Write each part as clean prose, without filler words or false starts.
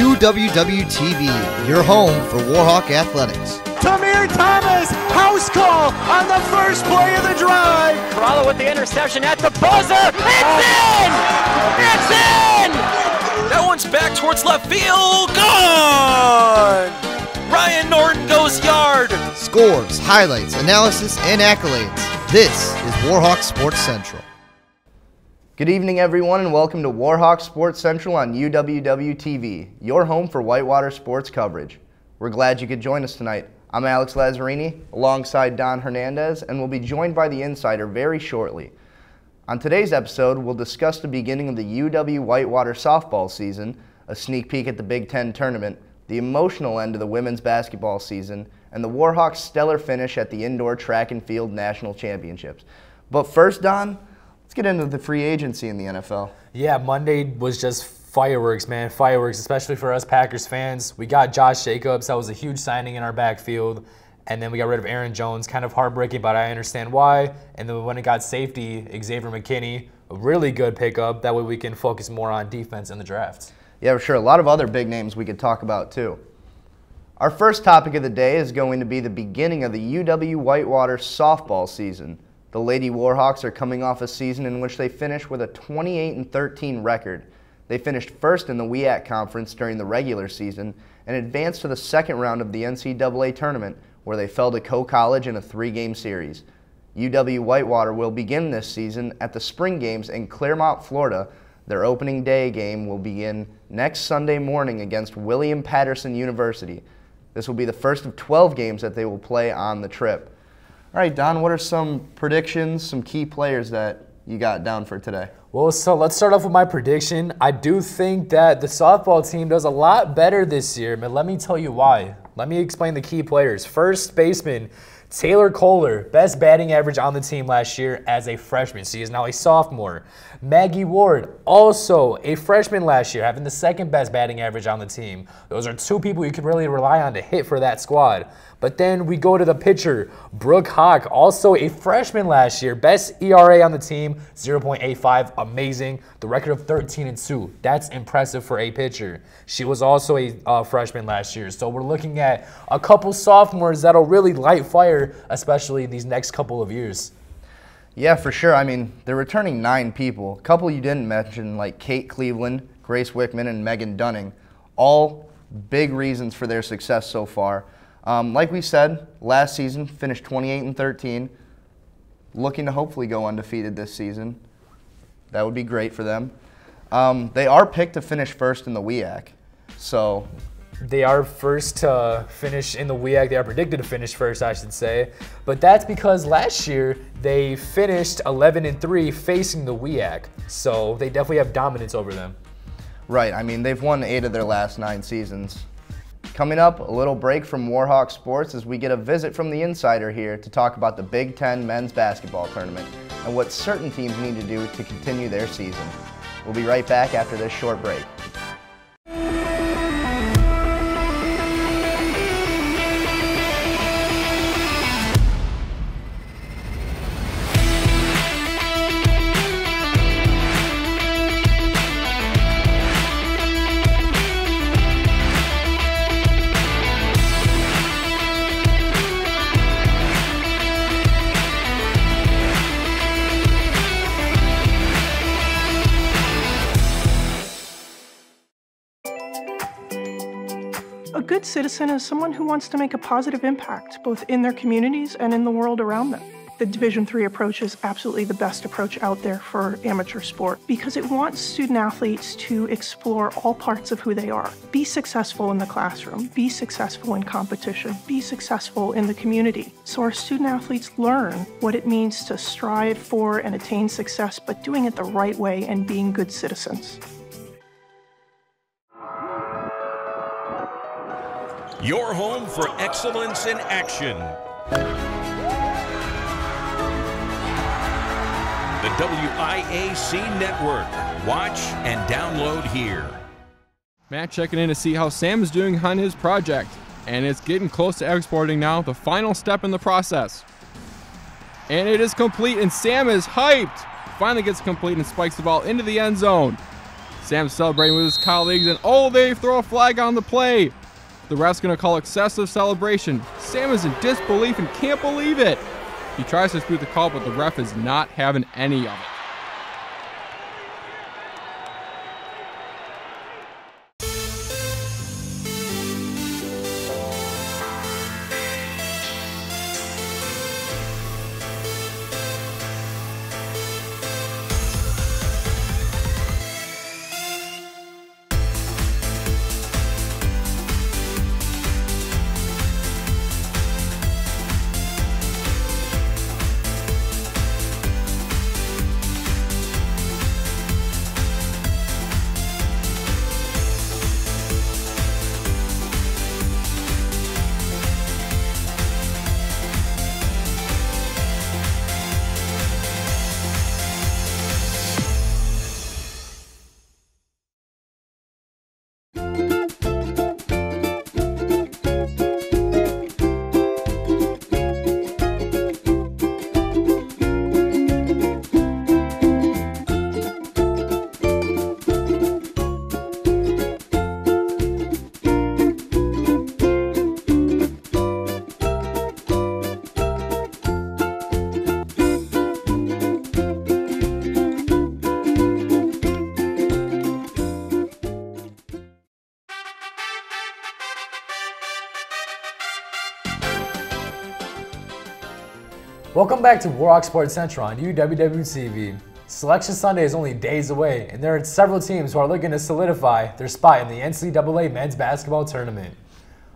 UWW-TV, your home for Warhawk Athletics. Tamir Thomas, house call on the first play of the drive. Corralo with the interception at the buzzer. It's in! It's in! That one's back towards left field. Gone! Ryan Norton goes yard. Scores, highlights, analysis, and accolades. This is Warhawk Sports Central. Good evening, everyone, and welcome to Warhawk Sports Central on UWW-TV, your home for whitewater sports coverage. We're glad you could join us tonight. I'm Alex Lazzarini, alongside Don Hernandez, and we'll be joined by the Insider very shortly. On today's episode, we'll discuss the beginning of the UW Whitewater softball season, a sneak peek at the Big Ten tournament, the emotional end of the women's basketball season, and the Warhawks' stellar finish at the Indoor Track and Field National Championships. But first, Don, let's get into the free agency in the NFL. Yeah, Monday was just fireworks, man. Fireworks, especially for us Packers fans. We got Josh Jacobs. That was a huge signing in our backfield. And then we got rid of Aaron Jones. Kind of heartbreaking, but I understand why. And then when it got safety, Xavier McKinney, a really good pickup. That way we can focus more on defense in the draft. Yeah, for sure. A lot of other big names we could talk about, too. Our first topic of the day is going to be the beginning of the UW Whitewater softball season. The Lady Warhawks are coming off a season in which they finished with a 28-13 record. They finished first in the WIAC conference during the regular season and advanced to the second round of the NCAA tournament, where they fell to Coe College in a 3-game series. UW Whitewater will begin this season at the Spring Games in Clermont, Florida. Their opening day game will begin next Sunday morning against William Patterson University. This will be the first of 12 games that they will play on the trip. All right, Don, what are some predictions, some key players that you got down for today? Well, so let's start off with my prediction. I do think that the softball team does a lot better this year, but let me tell you why. Let me explain the key players. First baseman, Taylor Kohler, best batting average on the team last year as a freshman. She is now a sophomore. Maggie Ward, also a freshman last year, having the second best batting average on the team. Those are two people you can really rely on to hit for that squad. But then we go to the pitcher, Brooke Hawk, also a freshman last year. Best ERA on the team, 0.85, amazing. The record of 13-2, that's impressive for a pitcher. She was also a freshman last year. So we're looking at a couple sophomores that'll really light fire, especially in these next couple of years. Yeah, for sure. I mean, they're returning 9 people. A couple you didn't mention, like Kate Cleveland, Grace Wickman, and Megan Dunning. All big reasons for their success so far. Like we said, last season finished 28-13, looking to hopefully go undefeated this season. That would be great for them. They are picked to finish first in the WIAC, so they are first to finish in the WIAC. They are predicted to finish first, I should say. But that's because last year they finished 11-3 facing the WIAC, so they definitely have dominance over them. Right. I mean, they've won 8 of their last 9 seasons. Coming up, a little break from Warhawk Sports as we get a visit from the Insider here to talk about the Big Ten men's basketball tournament and what certain teams need to do to continue their season. We'll be right back after this short break. A good citizen is someone who wants to make a positive impact, both in their communities and in the world around them. The Division III approach is absolutely the best approach out there for amateur sport because it wants student athletes to explore all parts of who they are. Be successful in the classroom, be successful in competition, be successful in the community. So our student athletes learn what it means to strive for and attain success, but doing it the right way and being good citizens. Your home for excellence in action. The WIAC Network. Watch and download here. Matt checking in to see how Sam is doing on his project. And it's getting close to exporting now, the final step in the process. And it is complete, and Sam is hyped. Finally gets complete and spikes the ball into the end zone. Sam's celebrating with his colleagues, and oh, they throw a flag on the play. The ref's going to call excessive celebration. Sam is in disbelief and can't believe it. He tries to dispute the call, but the ref is not having any of it. Welcome back to Warhawk Sports Central on UWW-TV. Selection Sunday is only days away, and there are several teams who are looking to solidify their spot in the NCAA men's basketball tournament.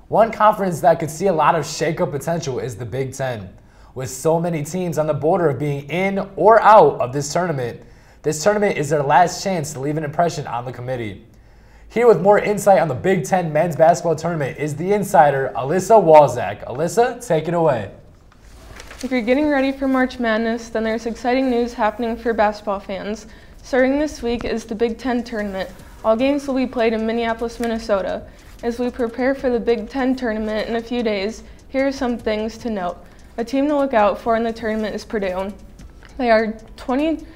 One conference that could see a lot of shake-up potential is the Big Ten. With so many teams on the border of being in or out of this tournament is their last chance to leave an impression on the committee. Here with more insight on the Big Ten men's basketball tournament is the insider, Alyssa Walzak. Alyssa, take it away. If you're getting ready for March Madness, then there's exciting news happening for basketball fans. Starting this week is the Big Ten tournament. All games will be played in Minneapolis, Minnesota. As we prepare for the Big Ten tournament in a few days, here are some things to note. A team to look out for in the tournament is Purdue. They are 28-3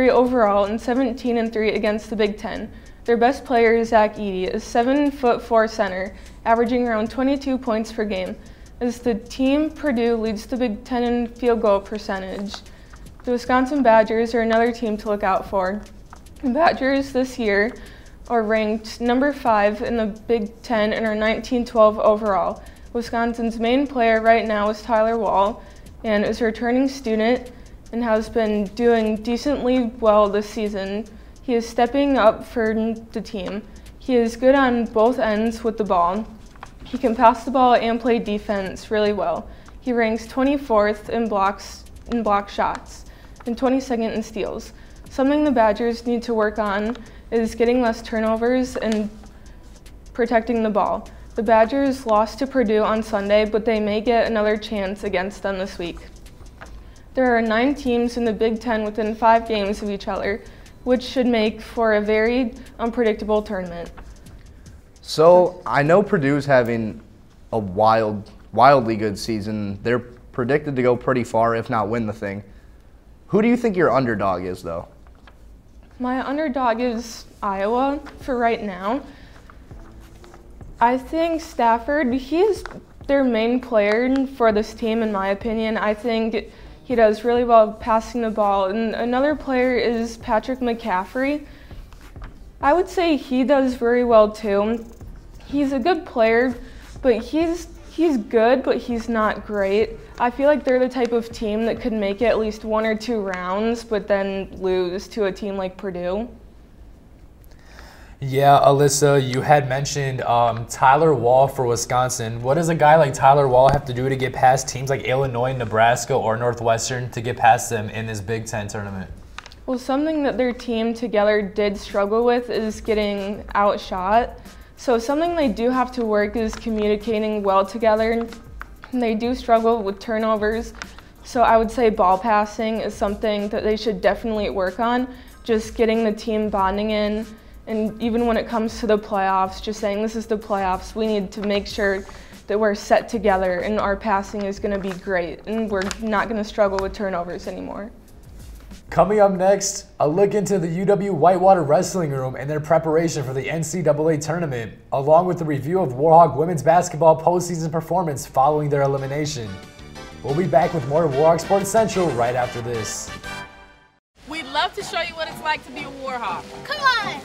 overall and 17-3 against the Big Ten. Their best player, Zach Edey, is 7'4" center, averaging around 22 points per game. As the team, Purdue leads the Big Ten in field goal percentage. The Wisconsin Badgers are another team to look out for. The Badgers this year are ranked number 5 in the Big Ten and are 19-12 overall. Wisconsin's main player right now is Tyler Wall, and is a returning student and has been doing decently well this season. He is stepping up for the team. He is good on both ends with the ball. He can pass the ball and play defense really well. He ranks 24th in block shots and 22nd in steals. Something the Badgers need to work on is getting less turnovers and protecting the ball. The Badgers lost to Purdue on Sunday, but they may get another chance against them this week. There are 9 teams in the Big Ten within 5 games of each other, which should make for a very unpredictable tournament. So I know Purdue's having a wildly good season. They're predicted to go pretty far, if not win the thing. Who do you think your underdog is, though? My underdog is Iowa for right now. I think Stafford, he is their main player for this team, in my opinion. I think he does really well passing the ball. And another player is Patrick McCaffrey. I would say he does very well too. He's a good player, but he's good, but he's not great. I feel like they're the type of team that could make it at least 1 or 2 rounds, but then lose to a team like Purdue. Yeah, Alyssa, you had mentioned Tyler Wall for Wisconsin. What does a guy like Tyler Wall have to do to get past teams like Illinois, Nebraska, or Northwestern to get past them in this Big Ten tournament? Well, something that their team together did struggle with is getting outshot. So something they do have to work is communicating well together. They do struggle with turnovers. So I would say ball passing is something that they should definitely work on. Just getting the team bonding in. And even when it comes to the playoffs, just saying this is the playoffs, we need to make sure that we're set together and our passing is going to be great and we're not going to struggle with turnovers anymore. Coming up next, a look into the UW Whitewater Wrestling Room and their preparation for the NCAA tournament, along with a review of Warhawk women's basketball postseason performance following their elimination. We'll be back with more of Warhawk Sports Central right after this. We'd love to show you what it's like to be a Warhawk. Come on!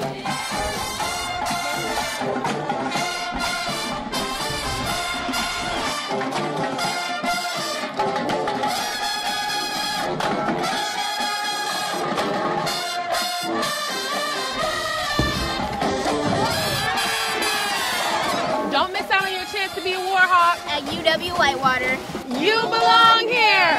Don't miss out on your chance to be a Warhawk at UW Whitewater. You belong here!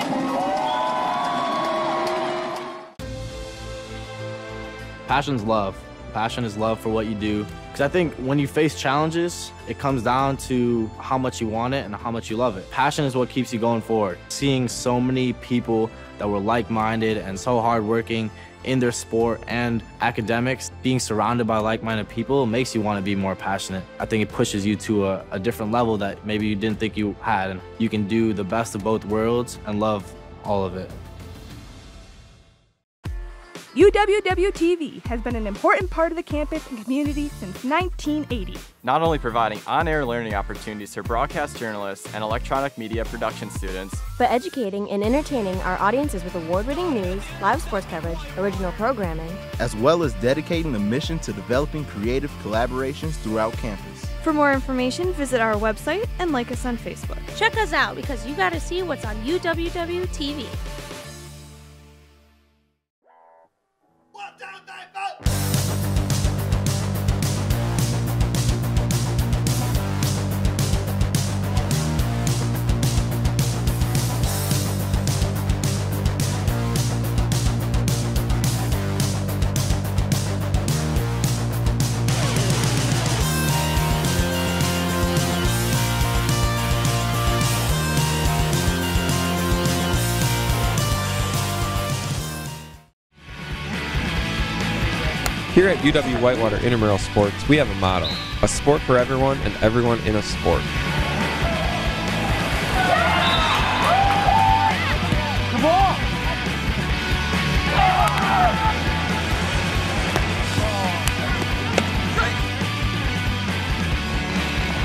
Passion's love. Passion is love for what you do. Because I think when you face challenges, it comes down to how much you want it and how much you love it. Passion is what keeps you going forward. Seeing so many people that were like-minded and so hardworking in their sport and academics, being surrounded by like-minded people makes you want to be more passionate. I think it pushes you to a different level that maybe you didn't think you had. And you can do the best of both worlds and love all of it. UWW-TV has been an important part of the campus and community since 1980. Not only providing on-air learning opportunities for broadcast journalists and electronic media production students, but educating and entertaining our audiences with award-winning news, live sports coverage, original programming, as well as dedicating the mission to developing creative collaborations throughout campus. For more information, visit our website and like us on Facebook. Check us out because you got to see what's on UWW-TV. Here at UW Whitewater Intramural Sports, we have a motto: a sport for everyone and everyone in a sport. Come on!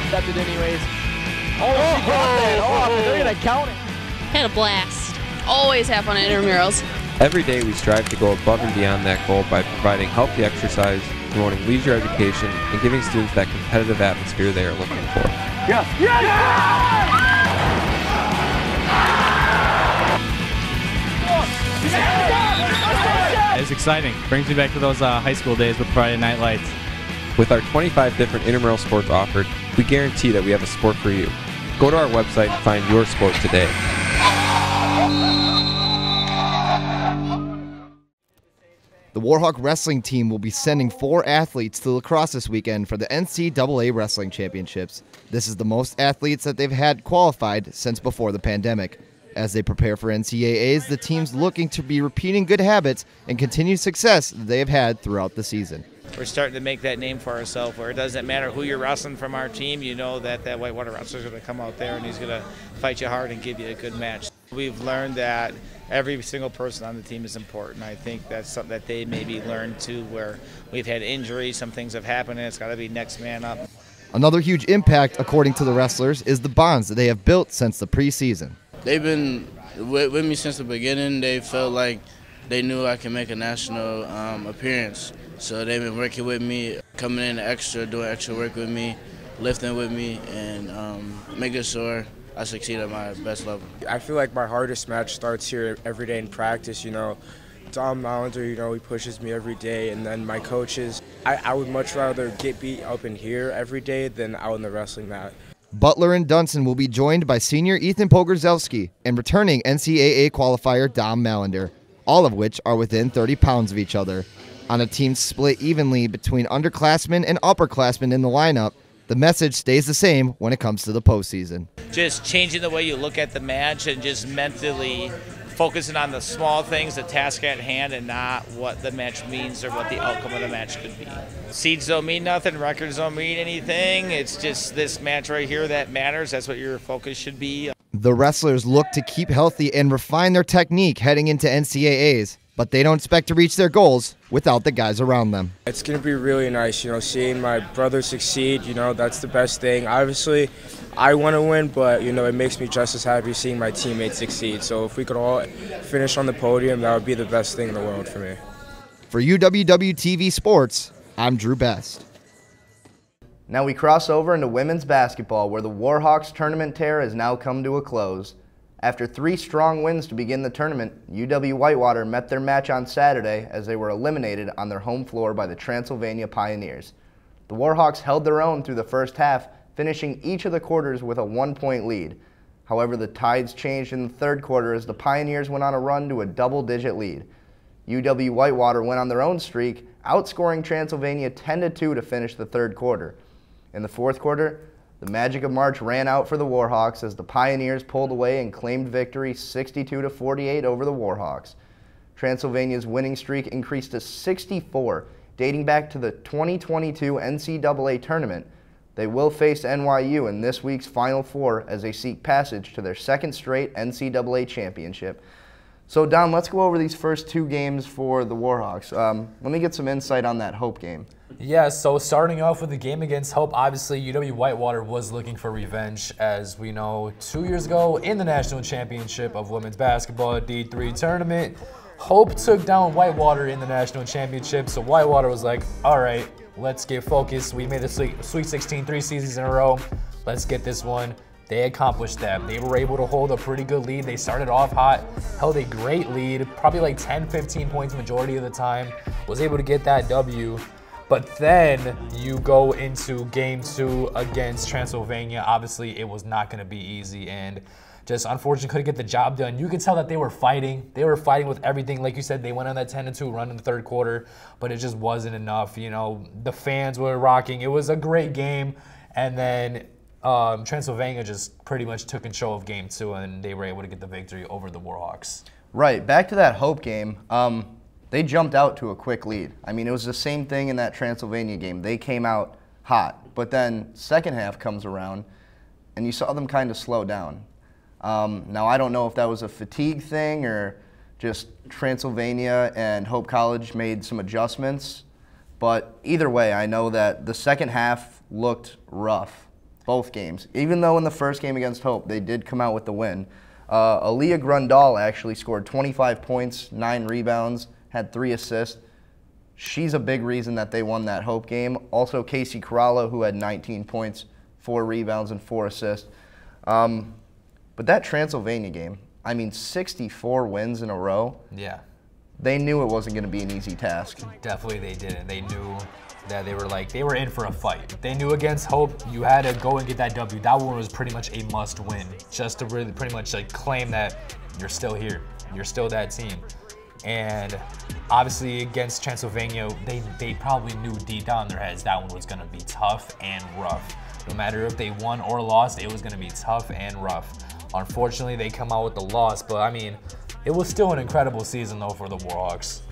Stepped it anyways. Oh, she got that off. They're going to count it. Had a blast. Always have fun at intramurals. Every day we strive to go above and beyond that goal by providing healthy exercise, promoting leisure education, and giving students that competitive atmosphere they are looking for. Yes! Yes! It's exciting. Brings me back to those high school days with Friday Night Lights. With our 25 different intramural sports offered, we guarantee that we have a sport for you. Go to our website and find your sport today. The Warhawk wrestling team will be sending 4 athletes to lacrosse this weekend for the NCAA Wrestling Championships. This is the most athletes that they've had qualified since before the pandemic. As they prepare for NCAAs, the team's looking to be repeating good habits and continued success that they have had throughout the season. We're starting to make that name for ourselves where it doesn't matter who you're wrestling from our team, you know that that Whitewater wrestler's going to come out there and he's going to fight you hard and give you a good match. We've learned that every single person on the team is important. I think that's something that they maybe learned too, where we've had injuries, some things have happened, and it's got to be next man up. Another huge impact, according to the wrestlers, is the bonds that they have built since the preseason. They've been with me since the beginning. They felt like they knew I could make a national appearance. So they've been working with me, coming in extra, doing extra work with me, lifting with me, and making sure I succeed at my best level. I feel like my hardest match starts here every day in practice. You know, Tom Mallender, he pushes me every day, and then my coaches. I would much rather get beat up in here every day than out on the wrestling mat. Butler and Dunson will be joined by senior Ethan Pogorzelski and returning NCAA qualifier Dom Mallender, all of which are within 30 pounds of each other. On a team split evenly between underclassmen and upperclassmen in the lineup, the message stays the same when it comes to the postseason. Just changing the way you look at the match and just mentally focusing on the small things, the task at hand, and not what the match means or what the outcome of the match could be. Seeds don't mean nothing, records don't mean anything. It's just this match right here that matters. That's what your focus should be. The wrestlers look to keep healthy and refine their technique heading into NCAAs. but they don't expect to reach their goals without the guys around them. It's going to be really nice, seeing my brother succeed, that's the best thing. Obviously, I want to win, but, it makes me just as happy seeing my teammates succeed. So if we could all finish on the podium, that would be the best thing in the world for me. For UWW-TV Sports, I'm Drew Best. Now we cross over into women's basketball, where the Warhawks tournament tear has now come to a close. After 3 strong wins to begin the tournament, UW-Whitewater met their match on Saturday as they were eliminated on their home floor by the Transylvania Pioneers. The Warhawks held their own through the first half, finishing each of the quarters with a 1-point lead. However, the tides changed in the third quarter as the Pioneers went on a run to a double-digit lead. UW-Whitewater went on their own streak, outscoring Transylvania 10-2 to finish the third quarter. In the fourth quarter, the magic of March ran out for the Warhawks as the Pioneers pulled away and claimed victory 62-48 over the Warhawks. Transylvania's winning streak increased to 64, dating back to the 2022 NCAA tournament. They will face NYU in this week's Final Four as they seek passage to their second straight NCAA championship. So, Don, let's go over these first 2 games for the Warhawks. Let me get some insight on that Hope game. Yeah, so starting off with the game against Hope, obviously UW-Whitewater was looking for revenge, as we know 2 years ago in the National Championship of Women's Basketball D3 tournament. Hope took down Whitewater in the National Championship, so Whitewater was like, all right, let's get focused. We made the Sweet 16 3 seasons in a row. Let's get this one. They accomplished that. They were able to hold a pretty good lead. They started off hot, held a great lead, probably like 10, 15 points majority of the time, was able to get that W. But then you go into game 2 against Transylvania. Obviously, it was not going to be easy and just unfortunately couldn't get the job done. You could tell that they were fighting. They were fighting with everything. Like you said, they went on that 10-2 run in the third quarter, but it just wasn't enough. The fans were rocking. It was a great game. And then Transylvania just pretty much took control of game 2, and they were able to get the victory over the Warhawks. Right. Back to that Hope game. They jumped out to a quick lead. I mean, it was the same thing in that Transylvania game. They came out hot, but then second half comes around, and you saw them kind of slow down. Now, I don't know if that was a fatigue thing or just Transylvania and Hope College made some adjustments, but either way, I know that the second half looked rough, both games. Even though in the first game against Hope, they did come out with the win. Aaliyah Grundall actually scored 25 points, 9 rebounds, had 3 assists. She's a big reason that they won that Hope game. Also, Casey Corallo, who had 19 points, 4 rebounds, and 4 assists. But that Transylvania game, I mean, 64 wins in a row. Yeah. They knew it wasn't going to be an easy task. Definitely they didn't. They knew that they were in for a fight. They knew against Hope, you had to go and get that W. That one was pretty much a must win, just to really pretty much like claim that you're still here. You're still that team. And obviously against Transylvania, they probably knew deep down in their heads that one was going to be tough and rough. No matter if they won or lost, it was going to be tough and rough. Unfortunately, they come out with the loss, but I mean, it was still an incredible season though for the Warhawks.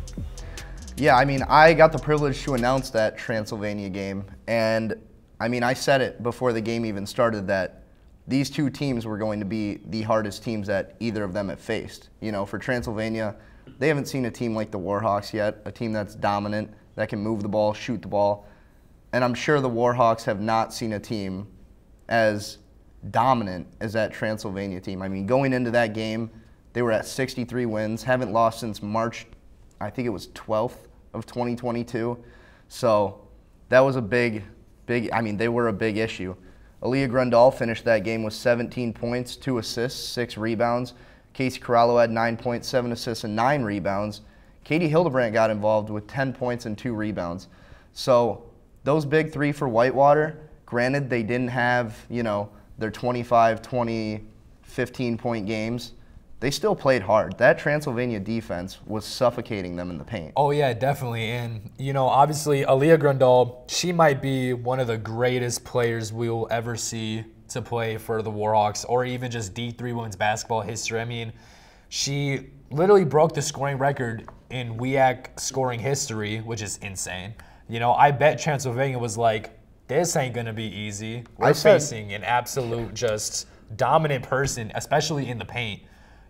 Yeah, I mean, I got the privilege to announce that Transylvania game, and I mean, I said it before the game even started that these 2 teams were going to be the hardest teams that either of them have faced. For Transylvania, they haven't seen a team like the Warhawks yet, a team that's dominant, that can move the ball, shoot the ball. And I'm sure the Warhawks have not seen a team as dominant as that Transylvania team. I mean, going into that game, they were at 63 wins, haven't lost since March, I think it was 12th of 2022. So that was a big, I mean, they were a big issue. Aaliyah Grundall finished that game with 17 points, 2 assists, 6 rebounds. Casey Corallo had 9 points, 7 assists, and 9 rebounds. Katie Hildebrandt got involved with 10 points and 2 rebounds. So those big 3 for Whitewater, granted they didn't have, their 25, 20, 15-point games. They still played hard. That Transylvania defense was suffocating them in the paint. Oh, yeah, definitely. And, obviously, Aaliyah Grundall, she might be one of the greatest players we will ever see to play for the Warhawks or even just D3 women's basketball history. I mean, she literally broke the scoring record in WEAC scoring history, which is insane. I bet Transylvania was like, this ain't going to be easy. We're facing an absolute just dominant person, especially in the paint.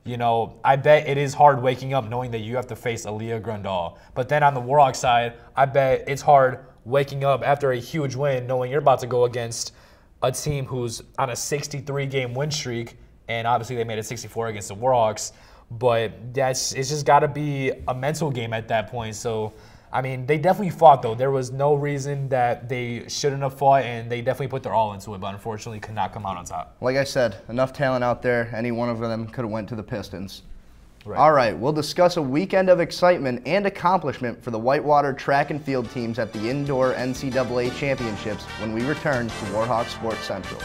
You know, I bet it is hard waking up knowing that you have to face Aaliyah Grandal. But then on the Warhawk side, I bet it's hard waking up after a huge win knowing you're about to go against a team who's on a 63-game win streak, and obviously they made it 64 against the Warhawks. But it's just got to be a mental game at that point. So, I mean, they definitely fought, though. There was no reason that they shouldn't have fought, and they definitely put their all into it, but unfortunately could not come out on top. Like I said, enough talent out there. Any one of them could have went to the Pistons. Right. All right, we'll discuss a weekend of excitement and accomplishment for the Whitewater track and field teams at the indoor NCAA championships when we return to Warhawk Sports Central.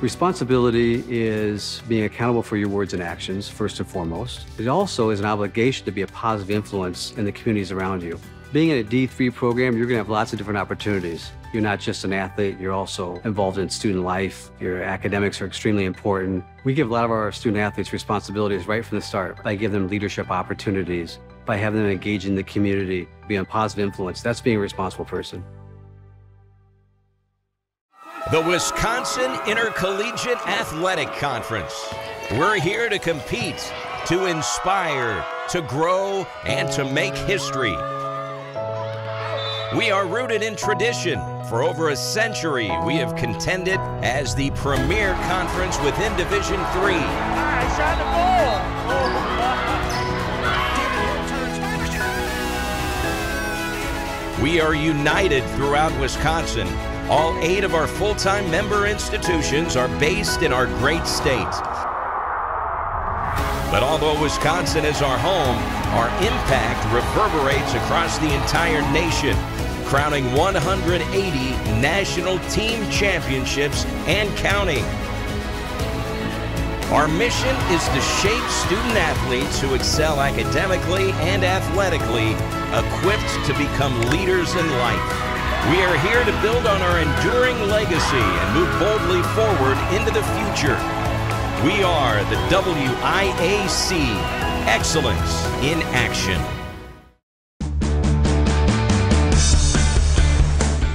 Responsibility is being accountable for your words and actions, first and foremost. It also is an obligation to be a positive influence in the communities around you. Being in a D3 program, you're going to have lots of different opportunities. You're not just an athlete, you're also involved in student life. Your academics are extremely important. We give a lot of our student athletes responsibilities right from the start by giving them leadership opportunities, by having them engage in the community, be a positive influence. That's being a responsible person. The Wisconsin Intercollegiate Athletic Conference. We're here to compete, to inspire, to grow, and to make history. We are rooted in tradition. For over a century, we have contended as the premier conference within Division III. I shot the ball. We are united throughout Wisconsin. All 8 of our full-time member institutions are based in our great state. But although Wisconsin is our home, our impact reverberates across the entire nation, crowning 180 national team championships and counting. Our mission is to shape student athletes who excel academically and athletically, equipped to become leaders in life. We are here to build on our enduring legacy and move boldly forward into the future. We are the WIAC, Excellence in Action.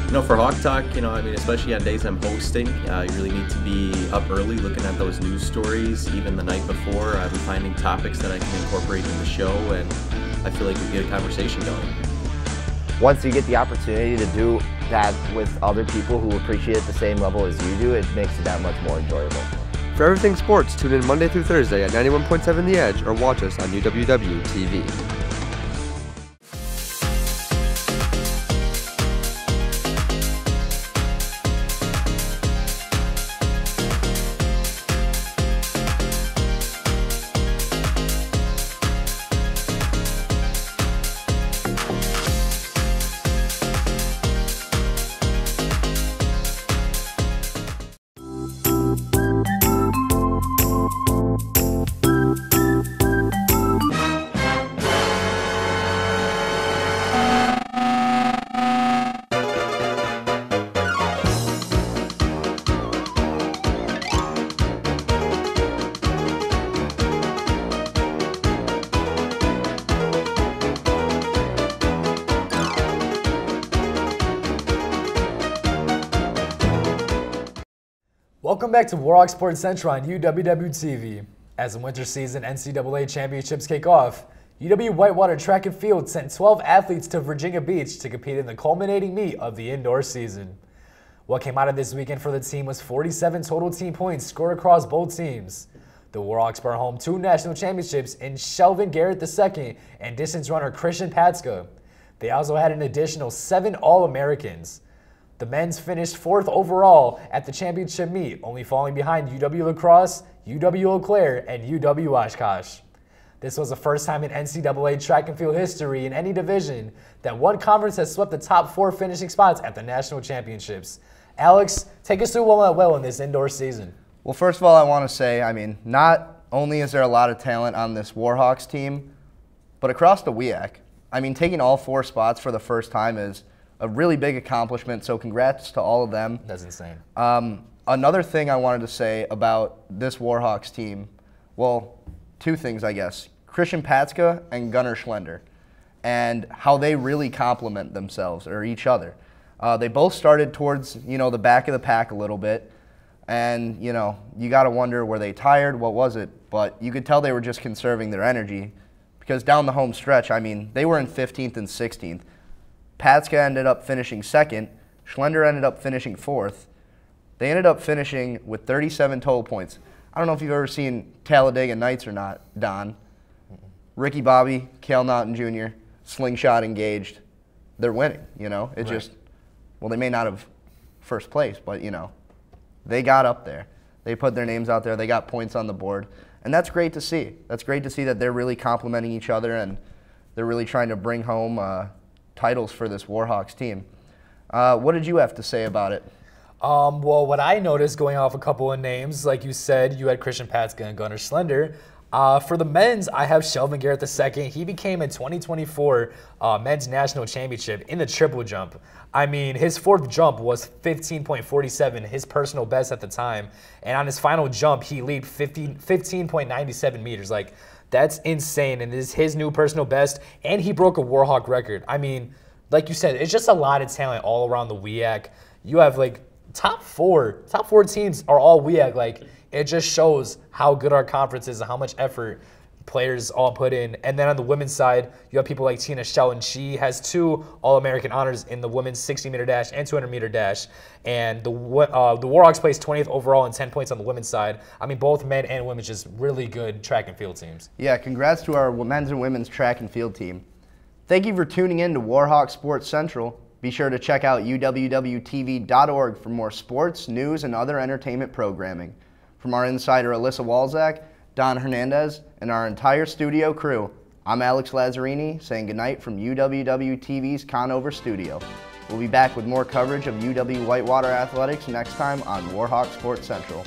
You know, for Hawk Talk, especially on days I'm hosting, you really need to be up early looking at those news stories. Even the night before, I'm finding topics that I can incorporate in the show, and I feel like we get a conversation going. Once you get the opportunity to do that with other people who appreciate it the same level as you do, it makes it that much more enjoyable. For everything sports, tune in Monday through Thursday at 91.7 The Edge or watch us on UWW TV. Welcome back to Warhawk Sports Central on UWW TV. As the winter season NCAA championships kick off, UW Whitewater Track and Field sent 12 athletes to Virginia Beach to compete in the culminating meet of the indoor season. What came out of this weekend for the team was 47 total team points scored across both teams. The Warhawks brought home 2 national championships in Shelvin Garrett II and distance runner Christian Patska. They also had an additional 7 All-Americans. The men's finished 4th overall at the championship meet, only falling behind UW La Crosse, UW Eau Claire, and UW Oshkosh. This was the first time in NCAA track and field history in any division that one conference has swept the top 4 finishing spots at the national championships. Alex, take us through what went well in this indoor season. Well, first of all, I want to say, I mean, not only is there a lot of talent on this Warhawks team, but across the WEAC. I mean, taking all 4 spots for the first time is a really big accomplishment, so congrats to all of them. That's insane. Another thing I wanted to say about this Warhawks team, well, 2 things, I guess. Christian Patska and Gunnar Schlender, and how they really complement themselves or each other. They both started towards, the back of the pack a little bit, and, you got to wonder, were they tired? What was it? But you could tell they were just conserving their energy, because down the home stretch, I mean, they were in 15th and 16th. Patska ended up finishing 2nd. Schlender ended up finishing 4th. They ended up finishing with 37 total points. I don't know if you've ever seen Talladega Nights or not, Don. Ricky Bobby, Cale Naughton Jr., slingshot engaged. They're winning, It just, well, they may not have first place, but, they got up there. They put their names out there. They got points on the board. And that's great to see. That's great to see that they're really complimenting each other and they're really trying to bring home titles for this Warhawks team. What did you have to say about it? Well, what I noticed going off a couple of names, like you said, you had Christian Patska and Gunnar Schlender. For the men's, I have Shelvin Garrett II. He became a 2024 men's national championship in the triple jump. I mean, his 4th jump was 15.47, his personal best at the time. And on his final jump, he leaped 15.97 meters. Like, that's insane. And this is his new personal best. And he broke a Warhawk record. I mean, like you said, it's just a lot of talent all around the WEAC. You have, like, top four teams are all WEAC. Like, it just shows how good our conference is and how much effort players all put in. And then on the women's side, you have people like Tina Schell, and she has 2 All-American honors in the women's 60-meter dash and 200-meter dash. And the Warhawks placed 20th overall and 10 points on the women's side. I mean, both men and women just really good track and field teams. Yeah, congrats to our men's and women's track and field team. Thank you for tuning in to Warhawk Sports Central. Be sure to check out uwwtv.org for more sports, news, and other entertainment programming. From our insider Alyssa Walzak, Don Hernandez, and our entire studio crew, I'm Alex Lazzarini saying goodnight from UWW-TV's Conover studio. We'll be back with more coverage of UW Whitewater athletics next time on Warhawk Sports Central.